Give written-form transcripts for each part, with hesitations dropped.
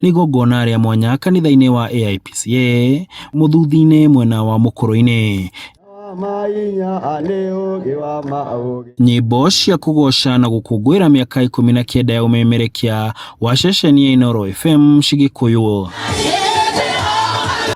Nĩ igongona rĩa mwanya kanitha-inĩ wa AIPCA mũthuthu-inĩ mwena wa Mũkũrũ-inĩ. Nyĩmbo cia kũgoca na gũkũngũĩra mĩaka 19 ya ũmemerekia wa ceceni ya Inooro FM Cigĩkũyũ.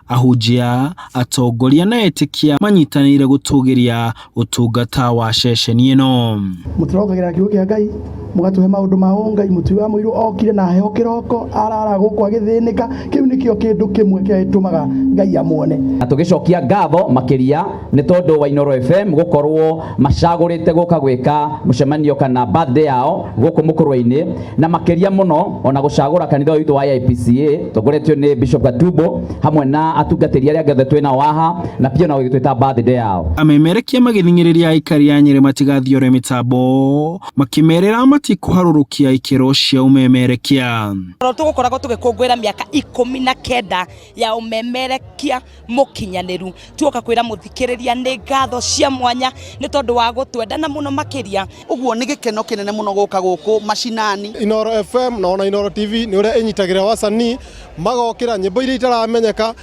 Ahunjia, atongoria na etĩkia manyitanĩire gũtũgĩria ũtungata wa ceceni ĩno. Mũtirongagĩra kiugo kĩa Ngai, mũgatũhe maũndũ ma Ngai, mũtiuga mũirũ okire na heho kĩroko arara gũkũ agĩthĩnĩka, kĩu nĩkĩo kĩndũ kĩmwe kĩrĩa gĩtũmaga Ngai amuone. Na tũgĩcokia ngatho makĩria nĩ tondũ wa Inooro FM gũkorwo macagũrĩte gũka gwĩka mũcemanio kana birthday yao gũkũ Mũkũrũ-inĩ, na makĩria mũno ona gũcagũra kanitha witũ wa AIPCA tongoretio nĩ Bishop Gatumbo hamwe na atungatĩri arĩa angĩ twĩna waha na pia na gũgĩtwĩta birthday yao. Amemerekia magĩthing'ĩrĩria aikari a Nyĩrĩ matigathiĩ ũrĩa mĩtambo makĩmerera matikũharũrũkia ikĩro cia ũmemerekia. Tũgũkoragwo tũgĩkũngũĩra mĩaka 19 ya ũmemerekia mũkinyanĩru. Tuoka kwĩra mũthikĩrĩria nĩ ngatho cia mwanya nĩ tondũ wa gũtwenda na mũno makĩria. Ũguo nĩ gĩkeno kĩnene mũno gũka gũkũ macinani. Inooro FM na ona Inooro TV nĩ ũrĩa ĩnyitagĩrĩra wasanii magokĩra nyĩmbo iria itaramenyeka,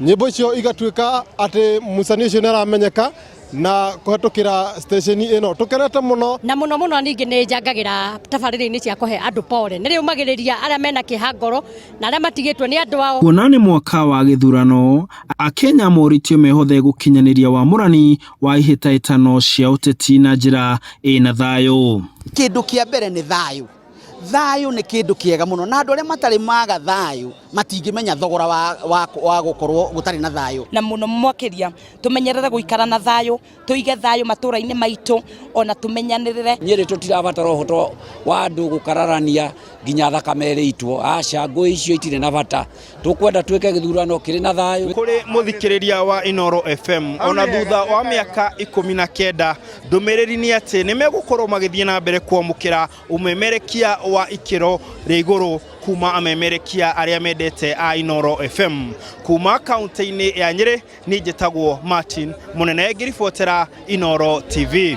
nyĩmbo icio igatuĩka atĩ mũcani ũcio nĩ aramenyeka na kũhetũkĩra station ĩno tũkenete mũno na mũno mũno ningĩ nĩ njangagĩra tabarĩra-inĩ cia kũhe andũ pole nĩ riumagĩrĩria arĩa mena kĩhangoro na arĩa matigĩtwo nĩ andũ ao. Kuona nĩ mwaka wa gĩthurano, Akenya moritio mehothe gũkinyanĩria wamũrani wa ihĩtahĩtano cia ũteti na njĩra ĩna thayũ. Kĩndũ kĩa mbere nĩ thayũ. Thayũ nĩ kĩndũ kĩega mũno na andũ arĩa matarĩ maga thayũ matingĩmenya thogora wa gũkorwo gũtarĩ na thayũ. Na mũno makĩria tũmenyerere gũikara na thayũ, tũige thayũ matũra-inĩ maitũ ona tũmenyanĩrĩre. Nyĩrĩ tũtirabatara ũhoro wa andũ gũkararania nginya thakame ĩitwo. Aca ngũĩ icio itirĩ na bata. Tũkwenda twĩke gĩthurano kĩrĩ na thayũ. Kũrĩ mũthikĩrĩria wa Inooro FM ona thutha wa mĩaka 19 ndũmĩrĩri nĩ atĩ nĩ megũkorwo magĩthiĩ na mbere kwamũkĩra ũmemerekia wa ikĩro rĩa igũrũ kuma amemerekia arĩa mendete a Inooro FM. Kuma kaunti-inĩ ya Nyĩrĩ nĩ njĩtagwo Martin Mũnene ngĩribotera Inooro TV.